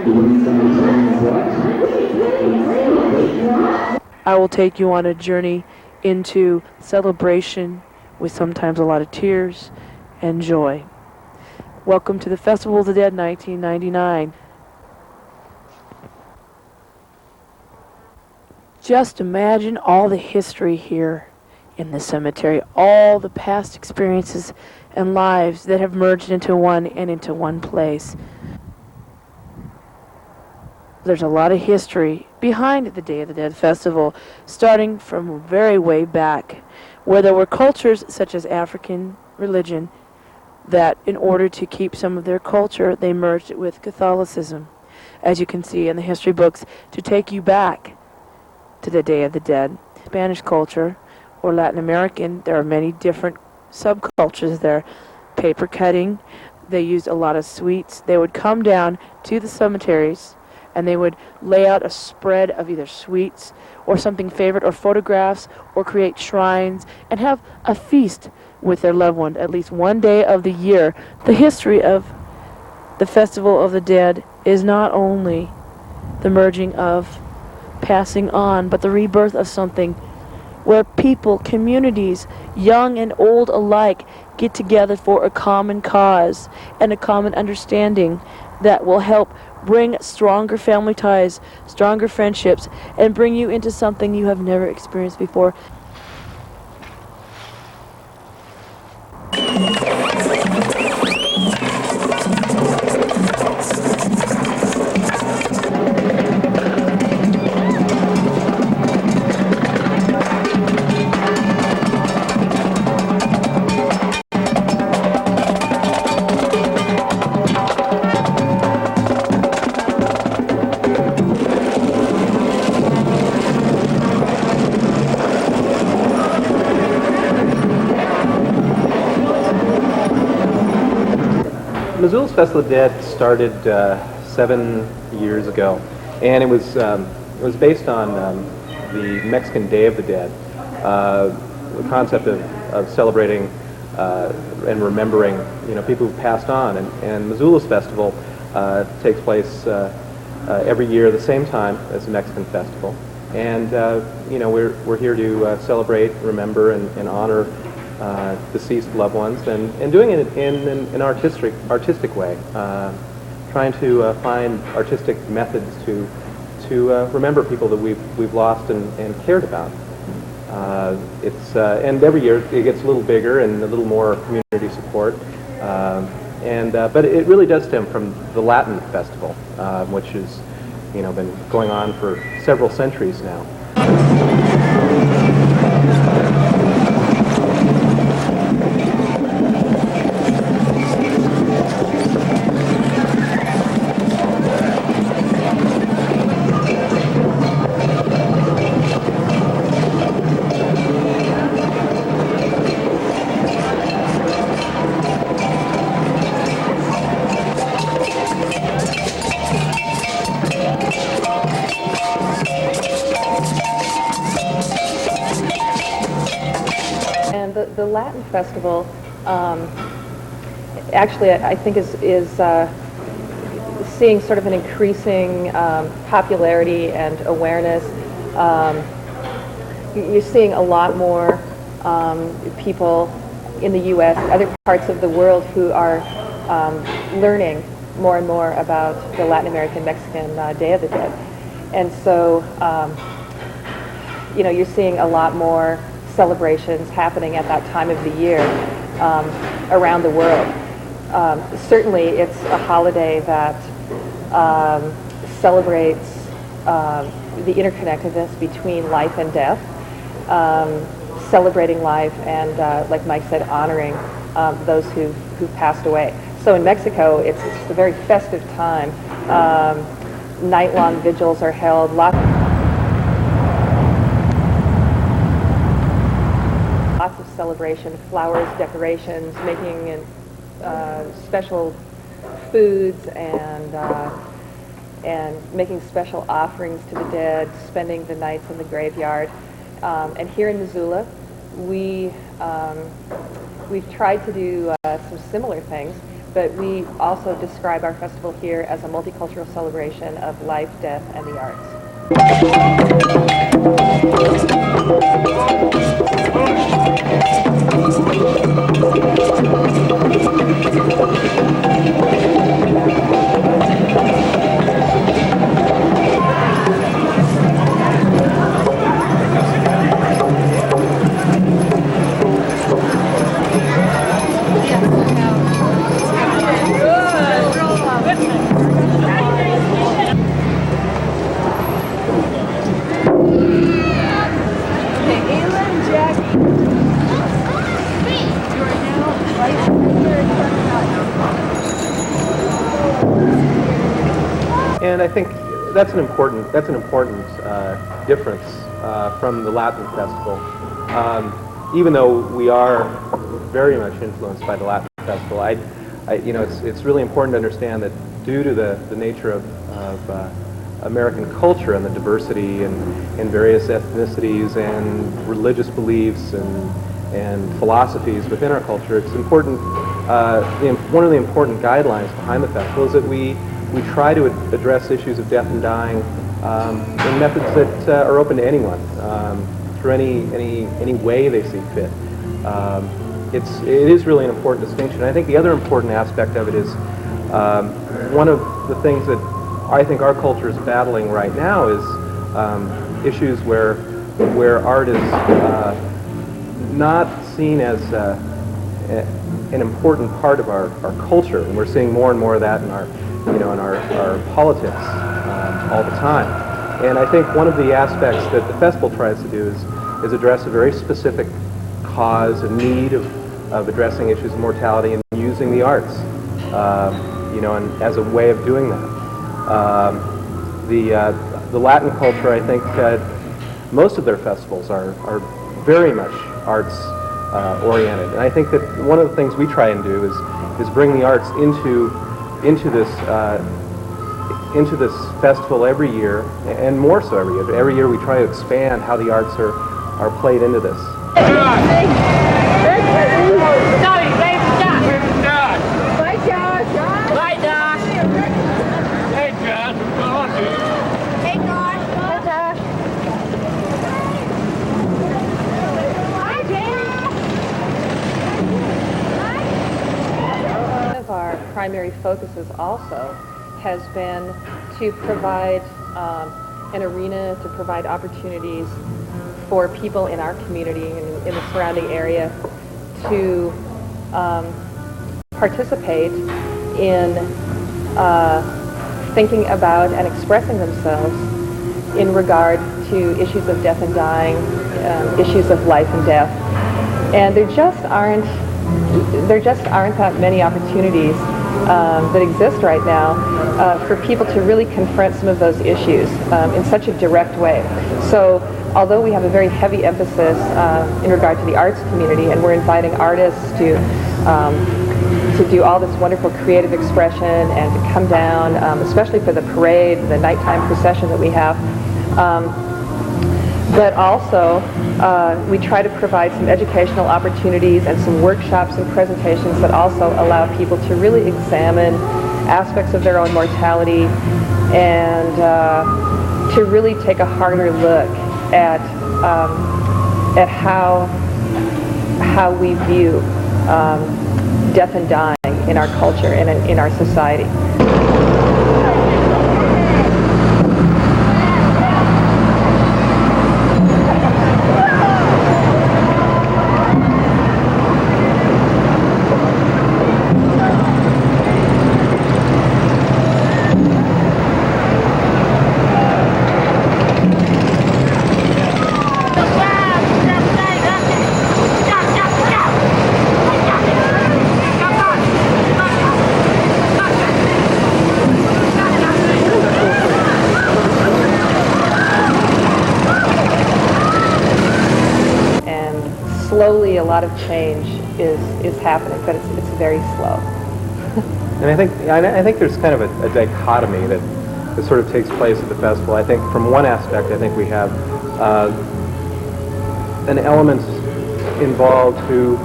I will take you on a journey into celebration with sometimes a lot of tears and joy. Welcome to the Festival of the Dead 1999. Just imagine all the history here in the cemetery, all the past experiences and lives that have merged into one place. There's a lot of history behind the Day of the Dead Festival, starting from very way back, where there were cultures such as African religion that in order to keep some of their culture, they merged it with Catholicism, as you can see in the history books, to take you back to the Day of the Dead. Spanish culture or Latin American, there are many different subcultures there. Paper cutting, they used a lot of sweets. They would come down to the cemeteries and they would lay out a spread of either sweets or something favorite or photographs or create shrines and have a feast with their loved one at least one day of the year. The history of the Festival of the Dead is not only the merging of passing on, but the rebirth of something where people, communities, young and old alike, get together for a common cause and a common understanding that will help bring stronger family ties, stronger friendships, and bring you into something you have never experienced before. Missoula's Festival of the Dead started 7 years ago, and it was based on the Mexican Day of the Dead, the concept of celebrating and remembering people who've passed on, and Missoula's festival takes place every year at the same time as the Mexican festival, and we're here to celebrate, remember, and honor deceased loved ones, and doing it in an artistic way, trying to find artistic methods to remember people that we've lost and cared about. And every year it gets a little bigger and a little more community support, but it really does stem from the Latin festival, which has been going on for several centuries now. The Latin Festival, actually, I think is seeing sort of an increasing popularity and awareness. You're seeing a lot more people in the U.S., other parts of the world, who are learning more and more about the Latin American Mexican Day of the Dead, and so you're seeing a lot more celebrations happening at that time of the year around the world. Certainly it's a holiday that celebrates the interconnectedness between life and death, celebrating life and, like Mike said, honoring those who've passed away. So in Mexico, it's a very festive time. Night-long vigils are held. Lots of celebration, flowers, decorations, making special foods and making special offerings to the dead, spending the nights in the graveyard. And here in Missoula, we've tried to do some similar things. but we also describe our festival here as a multicultural celebration of life, death, and the arts. And I think that's an important difference from the Latin festival. Even though we are very much influenced by the Latin festival, it's really important to understand that due to the nature of American culture and the diversity in various ethnicities and religious beliefs and philosophies within our culture, it's important. One of the important guidelines behind the festival is that we try to address issues of death and dying in methods that are open to anyone, through any way they see fit. It is really an important distinction. I think the other important aspect of it is one of the things that I think our culture is battling right now is issues where art is not seen as an important part of our culture, and we're seeing more and more of that in our politics all the time. And I think one of the aspects that the festival tries to do is address a very specific cause, a need of addressing issues of mortality and using the arts, and as a way of doing that. The Latin culture, I think, most of their festivals are very much arts oriented, and I think that one of the things we try and do is bring the arts into this festival every year, and more so every year. Every year we try to expand how the arts are played into this. One of our primary focuses also has been to provide an arena, to provide opportunities for people in our community and in the surrounding area to participate in thinking about and expressing themselves in regard to issues of death and dying, issues of life and death. And there just aren't that many opportunities that exist right now for people to really confront some of those issues in such a direct way. So although we have a very heavy emphasis in regard to the arts community, and we're inviting artists to do all this wonderful creative expression and to come down, especially for the parade, the nighttime procession that we have, but also we try to provide some educational opportunities and some workshops and presentations that also allow people to really examine aspects of their own mortality and to really take a harder look at how we view death and dying in our culture and in our society. Slowly, a lot of change is happening, but it's very slow. And I think there's kind of a dichotomy that sort of takes place at the festival. I think from one aspect, I think we have an element involved who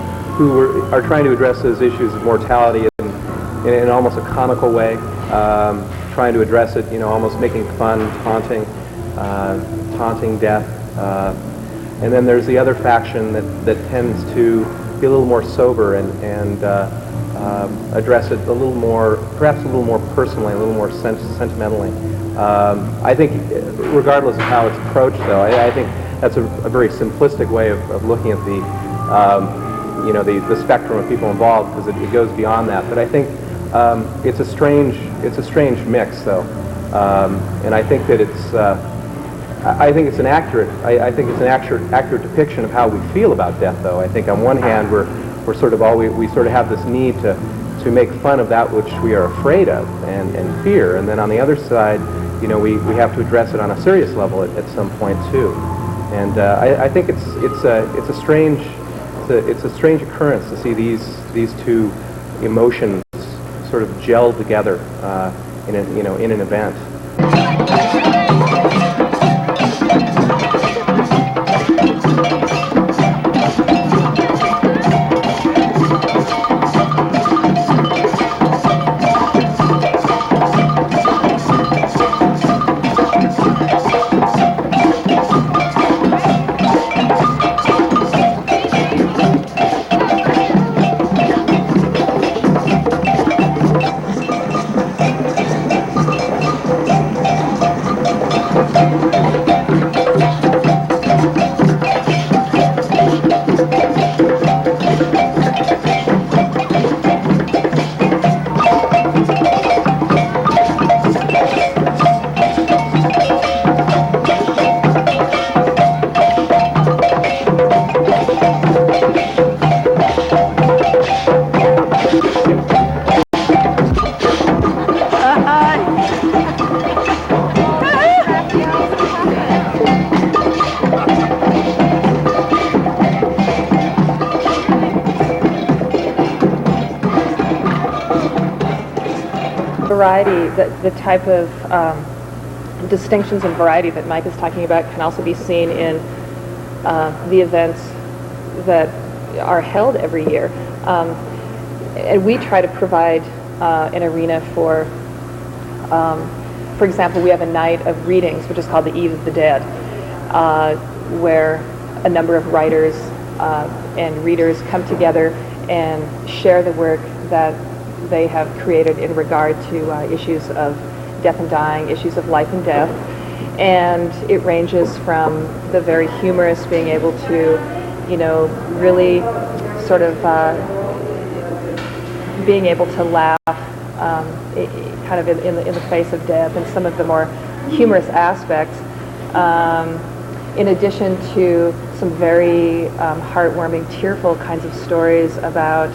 are trying to address those issues of mortality in almost a comical way, trying to address it, almost making fun, taunting death. And then there's the other faction that tends to be a little more sober and address it a little more, perhaps a little more personally, a little more sentimentally. I think, regardless of how it's approached, though, I think that's a very simplistic way of looking at the spectrum of people involved, because it goes beyond that. But I think it's a strange mix, though, and I think that I think it's an accurate depiction of how we feel about death, though. I think on one hand we sort of have this need to make fun of that which we are afraid of and fear, and then on the other side, we have to address it on a serious level at some point too. And I think it's a strange occurrence to see these two emotions sort of gel together in an event. Variety, the type of distinctions and variety that Mike is talking about can also be seen in the events that are held every year. And we try to provide an arena for example, we have a night of readings, which is called the Eve of the Dead, where a number of writers and readers come together and share the work that they have created in regard to issues of death and dying, issues of life and death. And it ranges from the very humorous, being able to, really sort of being able to laugh kind of in the face of death, and some of the more humorous aspects, in addition to some very heartwarming, tearful kinds of stories about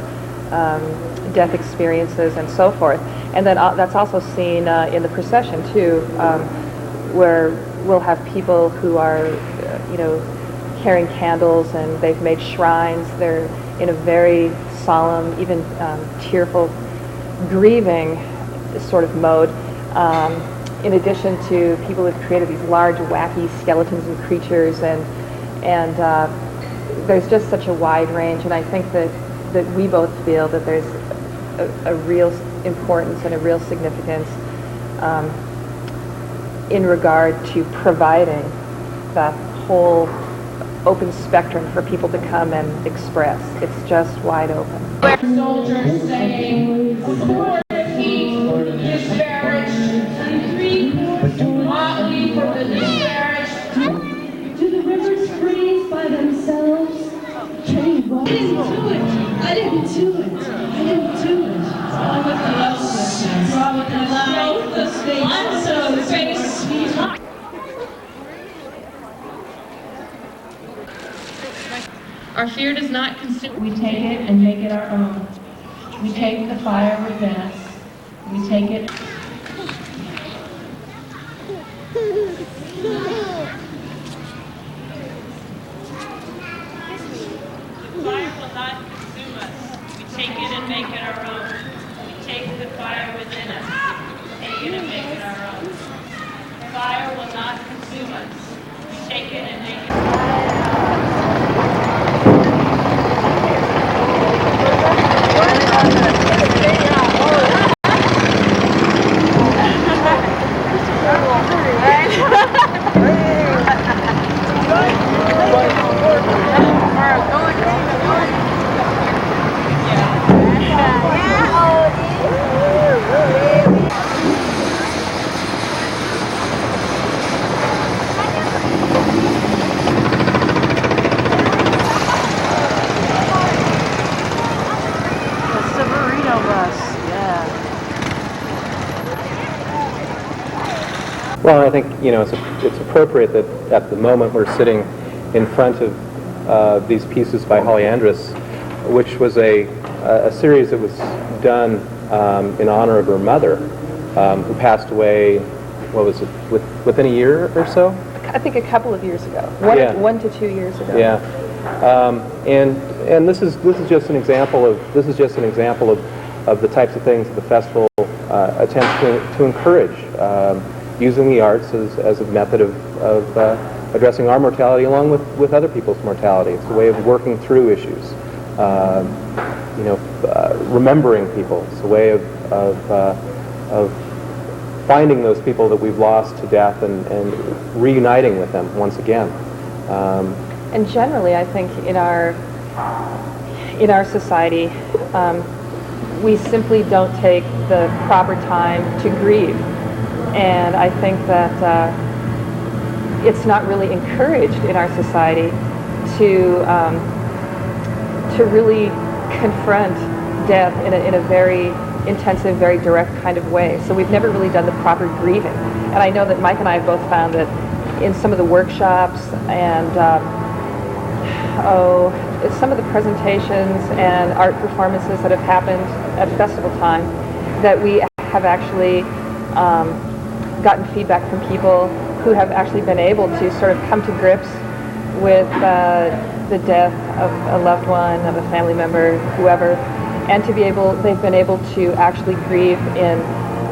death experiences and so forth. And then that's also seen in the procession too, where we'll have people who are, carrying candles, and they've made shrines. They're in a very solemn, even tearful, grieving sort of mode. In addition to people who've created these large, wacky skeletons and creatures, and there's just such a wide range. And I think that we both feel that there's a real importance and a real significance in regard to providing that whole open spectrum for people to come and express. It's just wide open. Soldiers saying, "Support peace, disparaged country, motley for the disparaged." Do the rivers freeze by themselves? Can you walk? I didn't do it. I didn't do it. I didn't do it. I'm so face. Our fear does not consume. We take it and make it our own. We take the fire within us. We take it. The fire will not consume us. We take it and make it our own. We take the fire within us. Take it and make it our own. The fire will not consume us. We take it and make it our own. Well, I think it's appropriate that at the moment we're sitting in front of these pieces by Holly Andrus, which was a series that was done in honor of her mother, who passed away. What was it? Within a year or so? I think a couple of years ago, Yeah. 1 to 2 years ago. Yeah, and this is just an example of the types of things that the festival attempts to encourage, using the arts as a method of addressing our mortality along with other people's mortality. It's a way of working through issues, remembering people. It's a way of finding those people that we've lost to death and reuniting with them once again. And generally, I think in our society, we simply don't take the proper time to grieve, and I think that it's not really encouraged in our society to really confront death in a very intensive, very direct kind of way. So we've never really done the proper grieving. And I know that Mike and I have both found that in some of the workshops and some of the presentations and art performances that have happened at festival time, that we have actually gotten feedback from people who have actually been able to sort of come to grips with the death of a loved one, of a family member, whoever, and they've been able to actually grieve in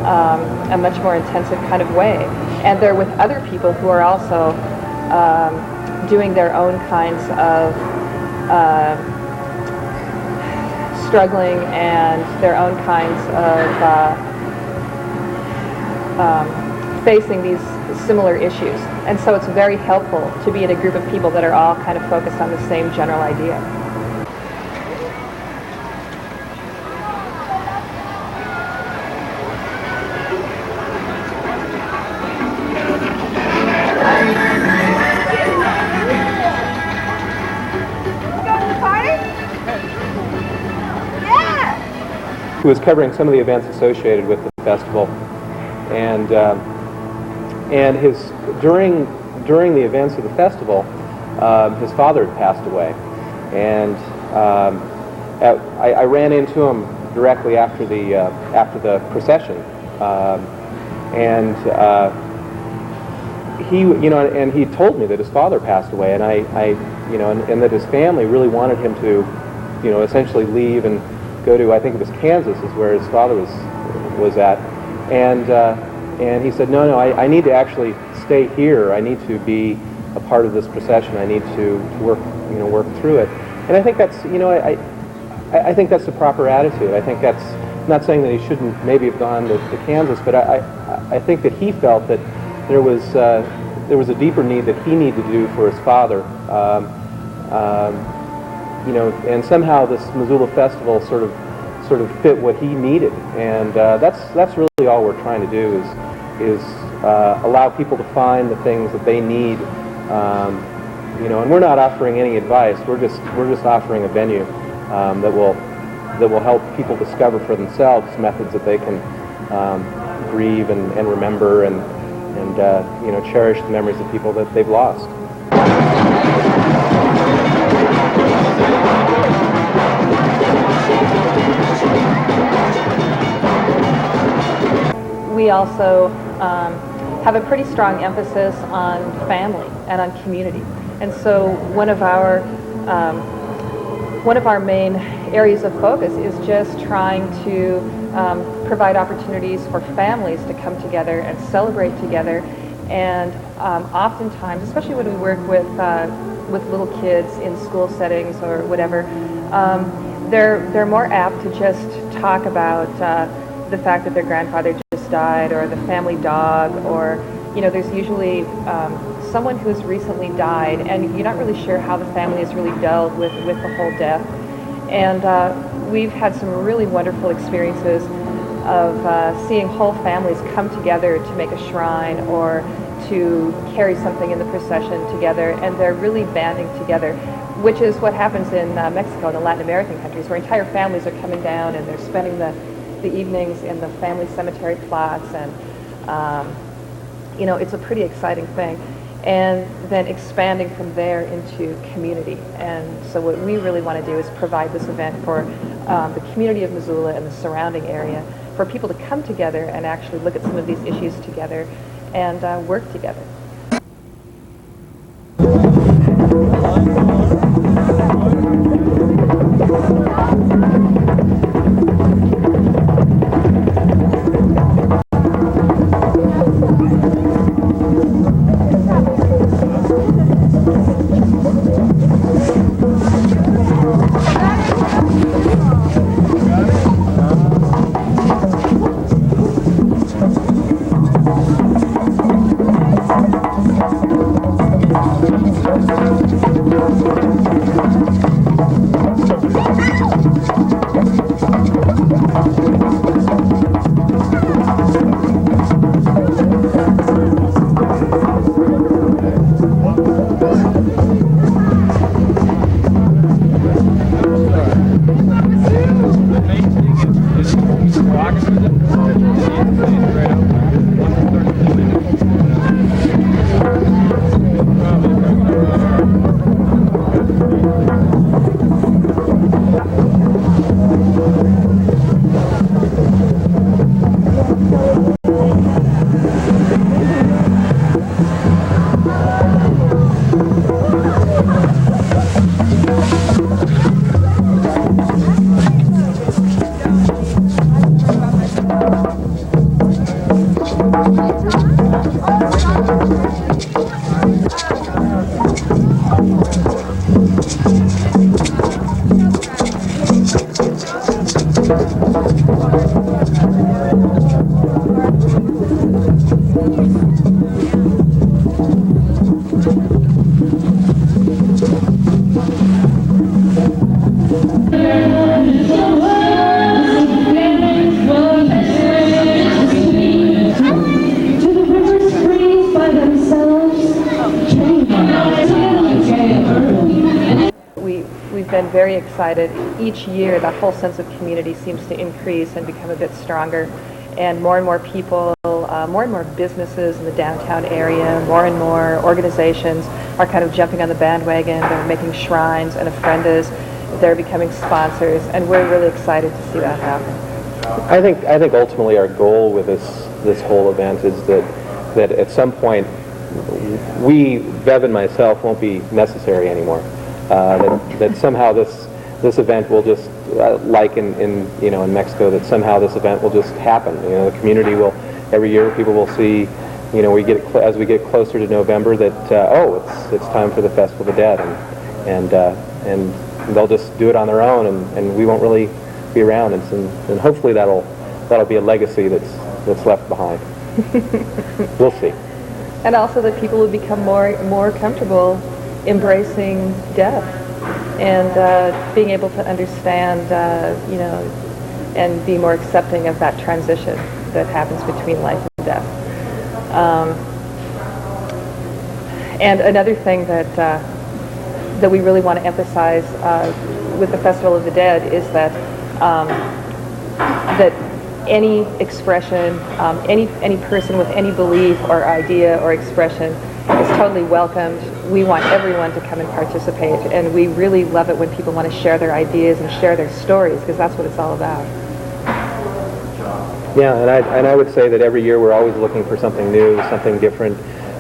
a much more intensive kind of way. And they're with other people who are also doing their own kinds of struggling and their own kinds of facing these similar issues. And so it's very helpful to be in a group of people that are all kind of focused on the same general idea. Who was covering some of the events associated with the festival, and during the events of the festival, his father had passed away, and I ran into him directly after the procession, and he told me that his father passed away, and and that his family really wanted him to, essentially leave and go to, I think it was Kansas, is where his father was at, and he said, no, I need to actually stay here. I need to be a part of this procession. I need to work through it. And I think that's, I think that's the proper attitude. I think that's, I'm not saying that he shouldn't maybe have gone to Kansas, but I think that he felt that there was a deeper need that he needed to do for his father. And somehow this Missoula Festival sort of fit what he needed, and that's really all we're trying to do is allow people to find the things that they need, and we're not offering any advice. We're just offering a venue that will help people discover for themselves methods that they can grieve and remember and cherish the memories of people that they've lost. We also have a pretty strong emphasis on family and on community, and so one of our main areas of focus is just trying to provide opportunities for families to come together and celebrate together. And oftentimes, especially when we work with little kids in school settings or whatever, they're more apt to just talk about the fact that their grandfather just died, or the family dog, or there's usually someone who's recently died, and you're not really sure how the family has really dealt with the whole death. And we've had some really wonderful experiences of seeing whole families come together to make a shrine or to carry something in the procession together, and they're really banding together, which is what happens in Mexico and the Latin American countries, where entire families are coming down and they're spending the evenings in the family cemetery plots, and you know, it's a pretty exciting thing. And then expanding from there into community. And so what we really want to do is provide this event for the community of Missoula and the surrounding area, for people to come together and actually look at some of these issues together and work together. We've been very excited. Each year, that whole sense of community seems to increase and become a bit stronger. And more people, more and more businesses in the downtown area, more and more organizations are kind of jumping on the bandwagon. They're making shrines and ofrendas. They're becoming sponsors, and we're really excited to see that happen. I think ultimately our goal with this whole event is that at some point Bev and myself won't be necessary anymore. That somehow this event will just like in Mexico, that somehow this event will just happen. You know, the community will, every year people will see, you know, as we get closer to November, that it's time for the Festival of the Dead, and they'll just do it on their own, and we won't really be around, and hopefully that'll be a legacy that's left behind. We'll see. And also that people will become more comfortable embracing death and being able to understand, you know, and be more accepting of that transition that happens between life and death. And another thing that we really want to emphasize with the Festival of the Dead is that that any expression, any person with any belief or idea or expression is totally welcomed. We want everyone to come and participate, and we really love it when people want to share their ideas and share their stories, because that's what it's all about. Yeah, and I would say that every year we're always looking for something new, something different,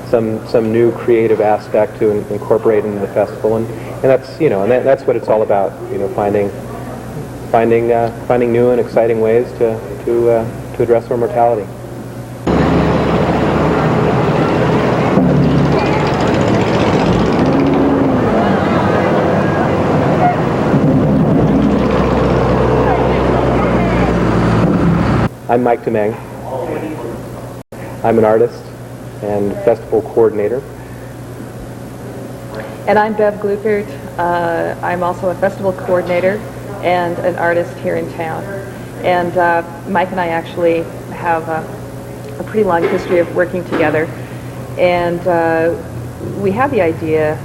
some new creative aspect to incorporate into the festival, and that's, you know, and that's what it's all about. You know, finding new and exciting ways to address our mortality. I'm Mike Demeng. I'm an artist and festival coordinator. And I'm Bev Glukert. I'm also a festival coordinator and an artist here in town. And Mike and I actually have a pretty long history of working together. And we had the idea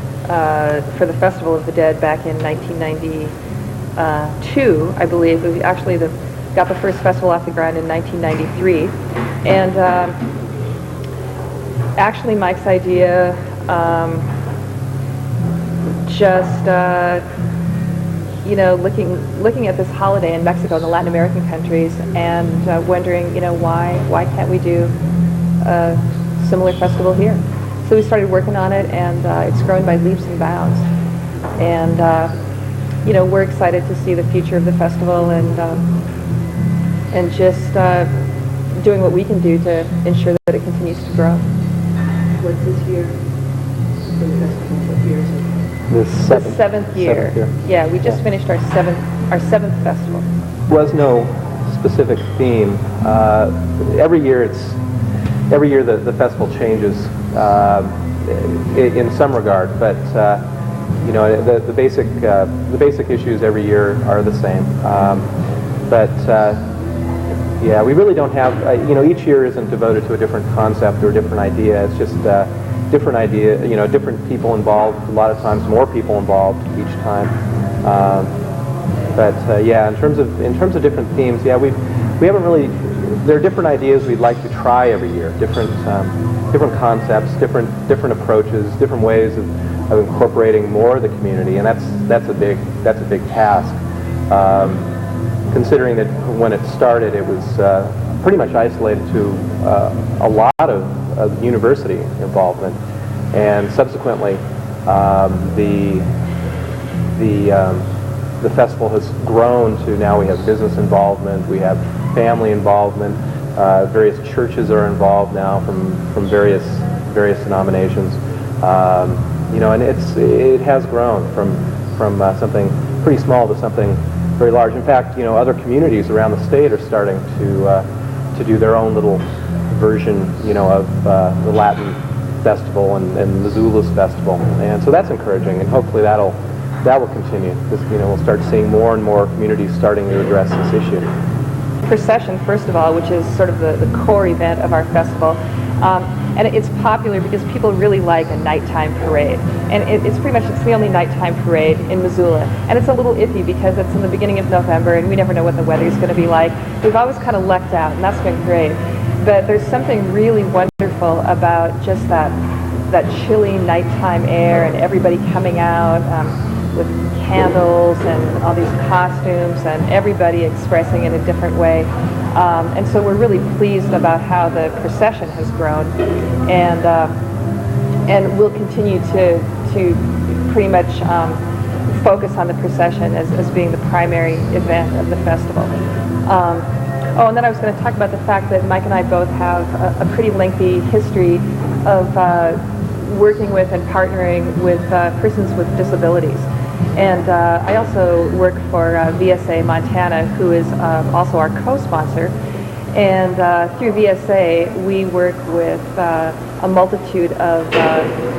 for the Festival of the Dead back in 1992, I believe. We actually got the first festival off the ground in 1993. And actually Mike's idea. You know, looking at this holiday in Mexico and the Latin American countries, and wondering, you know, why can't we do a similar festival here? So we started working on it, and it's grown by leaps and bounds. And you know, we're excited to see the future of the festival, and just doing what we can do to ensure that it continues to grow. What's this year? For the festival, what year is it? The The seventh year. Yeah, we just finished our seventh festival. Was no specific theme. Every year the festival changes in some regard, but you know, the basic issues every year are the same. Yeah, we really don't have, you know, each year isn't devoted to a different concept or a different idea. It's just different idea, you know, different people involved, a lot of times more people involved each time. Yeah, in terms of different themes, yeah, we haven't really, there are different ideas we'd like to try every year, different concepts, different approaches, different ways of incorporating more of the community, and that's a big task. Considering that when it started, it was pretty much isolated to a lot of university involvement, and subsequently the festival has grown to now we have business involvement, we have family involvement, various churches are involved now from various denominations, you know, and it has grown from something pretty small to something very large. In fact, you know, other communities around the state are starting to do their own little version, you know, of the Latin festival and Missoula's festival, and so that's encouraging, and hopefully that will continue. You know, we'll start seeing more and more communities starting to address this issue. Procession, first of all, which is sort of the core event of our festival. And it's popular because people really like a nighttime parade. And it's the only nighttime parade in Missoula. And it's a little iffy because it's in the beginning of November and we never know what the weather's going to be like. We've always kind of lucked out, and that's been great. But there's something really wonderful about just that chilly nighttime air and everybody coming out with candles and all these costumes and everybody expressing in a different way. And so we're really pleased about how the procession has grown, and we'll continue to pretty much focus on the procession as being the primary event of the festival. And then I was going to talk about the fact that Mike and I both have a pretty lengthy history of working with and partnering with persons with disabilities. And I also work for VSA Montana, who is also our co-sponsor. And through VSA, we work with a multitude of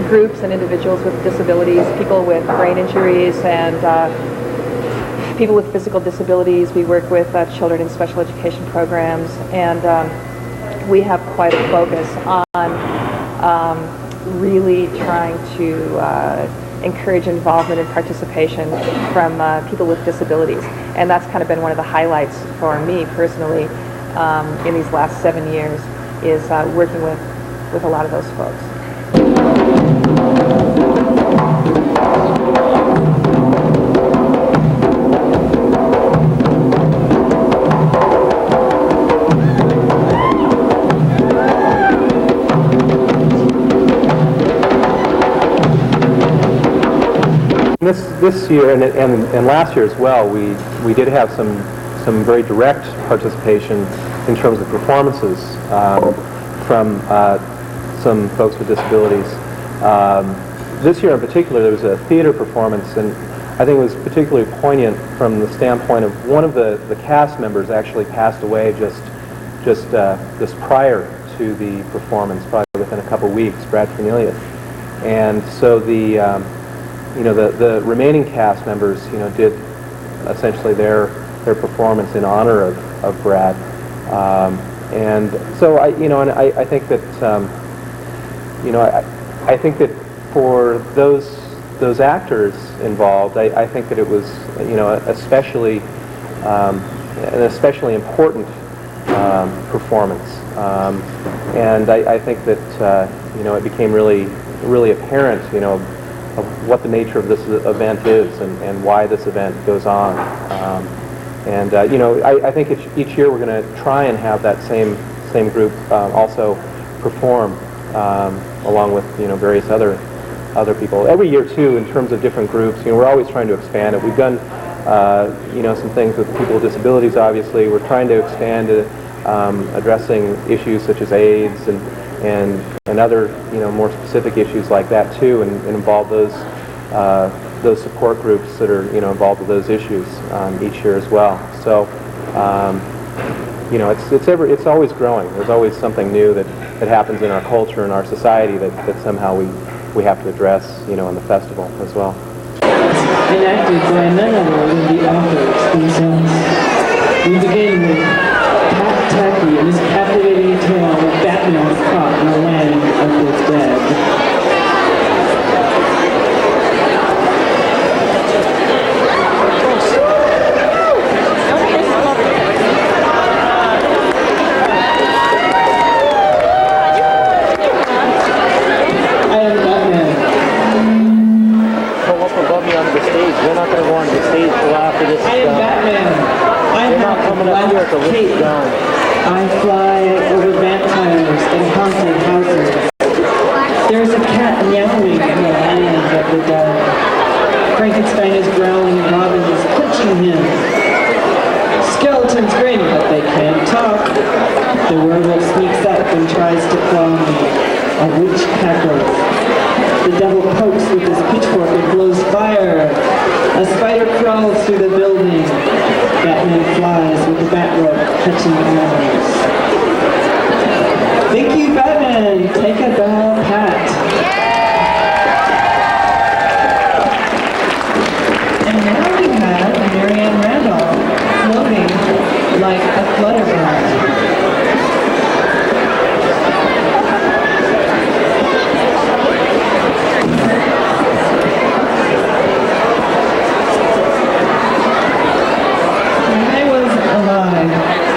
groups and individuals with disabilities, people with brain injuries and people with physical disabilities. We work with children in special education programs, and we have quite a focus on really trying to encourage involvement and participation from people with disabilities. And that's kind of been one of the highlights for me personally in these last 7 years, is working with a lot of those folks. This year and last year as well, we did have some very direct participation in terms of performances from some folks with disabilities. This year in particular, there was a theater performance, and I think it was particularly poignant from the standpoint of one of the cast members actually passed away just prior to the performance, probably within a couple weeks, Brad Cornelius. And so the remaining cast members, you know, did essentially their performance in honor of Brad, and so I think that I think that for those actors involved, I think that it was, you know, an especially important performance. And I think that it became really apparent, of what the nature of this event is and why this event goes on. I think each year we're going to try and have that same group also perform along with various other people. Every year too, in terms of different groups, we're always trying to expand it. We've done some things with people with disabilities. Obviously, we're trying to expand to addressing issues such as AIDS and other more specific issues like that too, and involve those support groups that are involved with those issues each year as well. So it's always growing. There's always something new that happens in our culture and our society that somehow we have to address in the festival as well. Enacted by none other than the authors themselves. We begin with Pat Tacky and his captivating tale of Batman caught in the land of the dead. I fly over vampires and haunted houses. There's a cat meowing in the land of the dead. Frankenstein is growling and Robin is punching him. Skeletons grin, but they can't talk. The werewolf sneaks up and tries to claw me. A witch cackles. The devil pokes with his pitchfork and blows fire. A spider crawls through the building. Batman flies with the bat rope, catching animals. Thank you, Batman. Take a bow, Pat. And now we have Marianne Randolph floating like a flutterbird.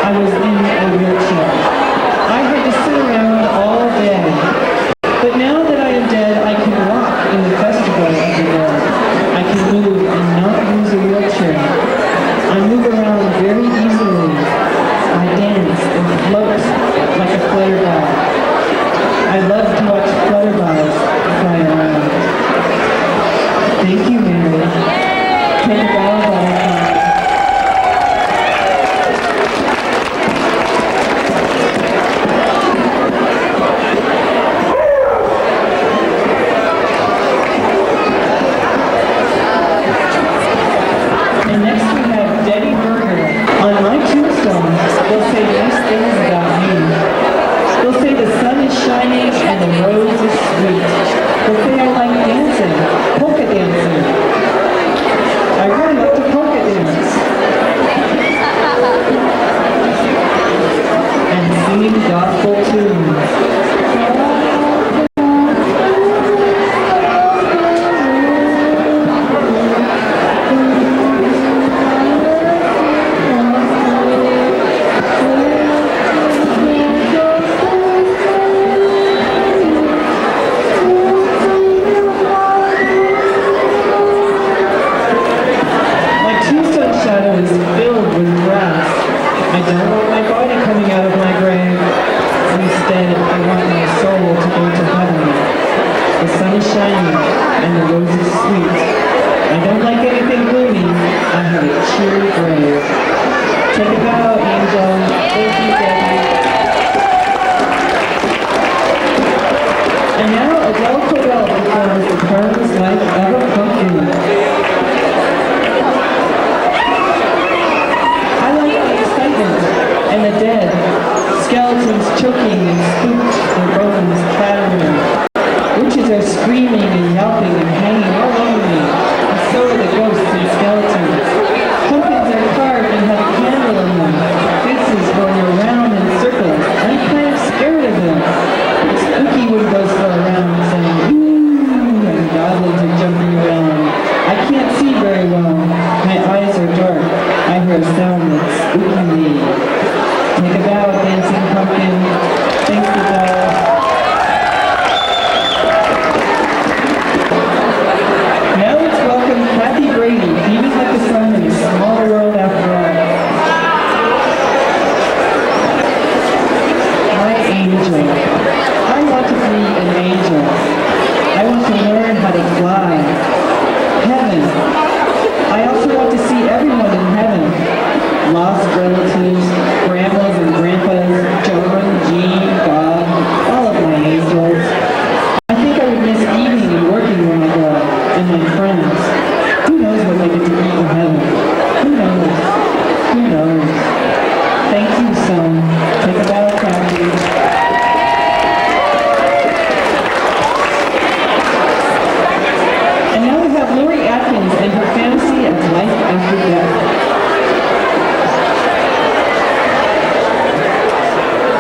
I was in a wheelchair. I had to sit around all day. But now that I am dead, I can walk in the festival of the dead. I can move and not use a wheelchair. I move around very easily. I dance and float like a flutterball. I love to watch flutterballs fly around. Thank you, Mary. Take a bow, butterfly. Take a bow.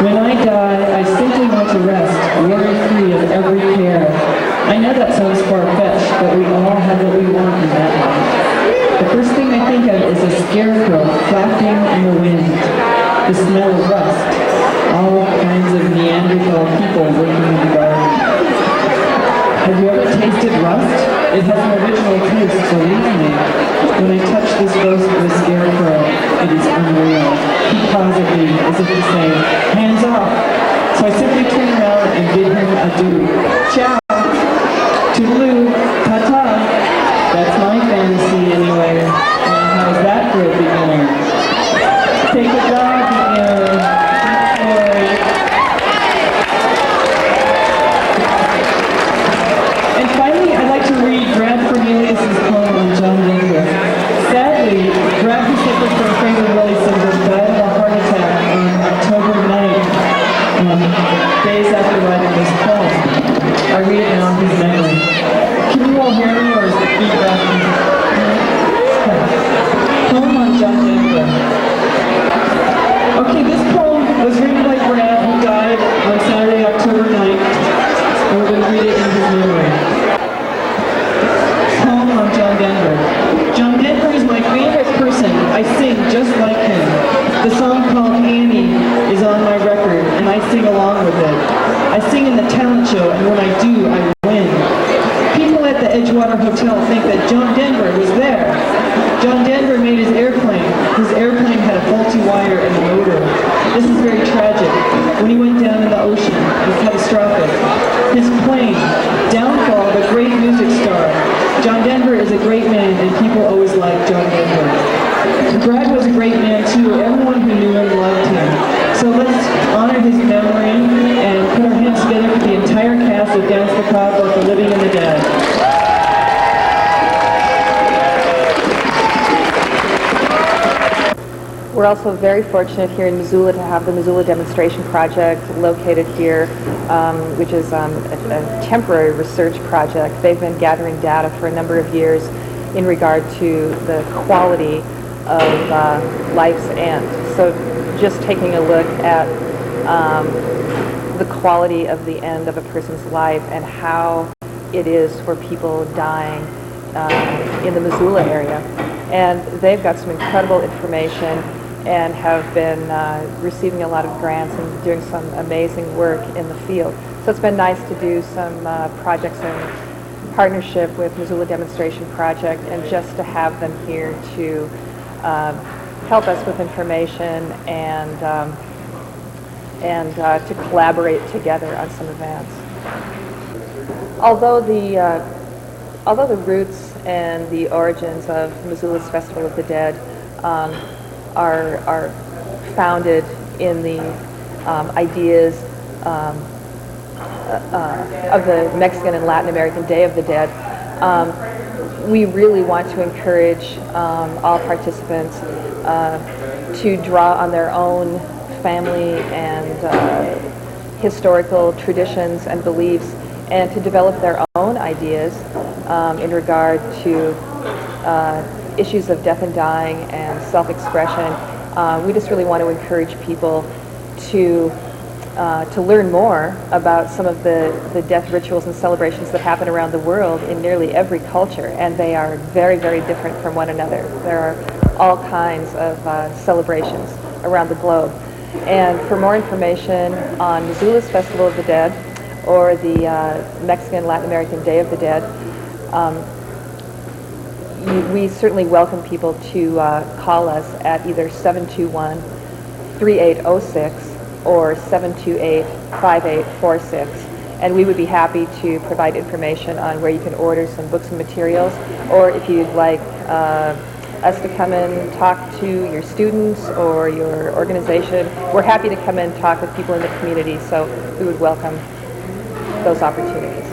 When I die, I simply want to rest, worry-free of every care. I know that sounds far-fetched, but we all have what we want in that life. The first thing I think of is a scarecrow flapping in the wind, the smell of rust, all kinds of Neanderthal people working in the garden. Have you ever tasted rust? It has an original taste, believe me. When I touch this ghost of a scarecrow, it is unreal. He paws at me as if to say, hands off. So I simply turn around and bid him adieu. Ciao! Toodaloo! Ta-ta! That's my fantasy anyway. And how's that for a beginner? Take a job, beginner. And finally, I'd like to read Brad Cornelius' poem on John Denver. Sadly, Brad, who suffered from Prader-Willi syndrome, died of a heart attack on October 9th, days after writing this poem. I read it now in his memory. Can you all hear me, or is the feedback? Poem on John Denver. Okay, this poem was written by Brad, who died on Saturday, October 9th, and we're going to read it in his memory. Poem on John Denver. John Denver is my favorite person. I sing just like him. The song called Annie is on my record, and I sing along with it. I sing in the talent show, and when I do, I win. People at the Edgewater Hotel think that John Denver was there. John Denver made his airplane. His airplane had a faulty wire in the motor. This is very tragic. When he went down in the ocean, it was catastrophic. His plane, downfall of a great music star. John Denver is a great man, and people always liked John Denver. Brad was a great man too. Everyone who knew him loved him. So let's honor his memory and put our hands together for the entire cast of Dance the Cloud, both the living and the dead. We're also very fortunate here in Missoula to have the Missoula Demonstration Project located here, which is a temporary research project. They've been gathering data for a number of years in regard to the quality of life's end. So just taking a look at the quality of the end of a person's life and how it is for people dying in the Missoula area. And they've got some incredible information and have been receiving a lot of grants and doing some amazing work in the field. So it's been nice to do some projects in partnership with Missoula Demonstration Project, and just to have them here to help us with information and to collaborate together on some events. Although the roots and the origins of Missoula's Festival of the Dead are founded in the ideas of the Mexican and Latin American Day of the Dead, we really want to encourage all participants to draw on their own family and historical traditions and beliefs, and to develop their own ideas in regard to issues of death and dying and self-expression. We just really want to encourage people to learn more about some of the death rituals and celebrations that happen around the world in nearly every culture, and they are very, very different from one another. There are all kinds of celebrations around the globe. And for more information on Missoula's Festival of the Dead or the Mexican Latin American Day of the Dead, we certainly welcome people to call us at either 721-3806 or 728-5846, and we would be happy to provide information on where you can order some books and materials, or if you'd like us to come and talk to your students or your organization, we're happy to come and talk with people in the community, so we would welcome those opportunities.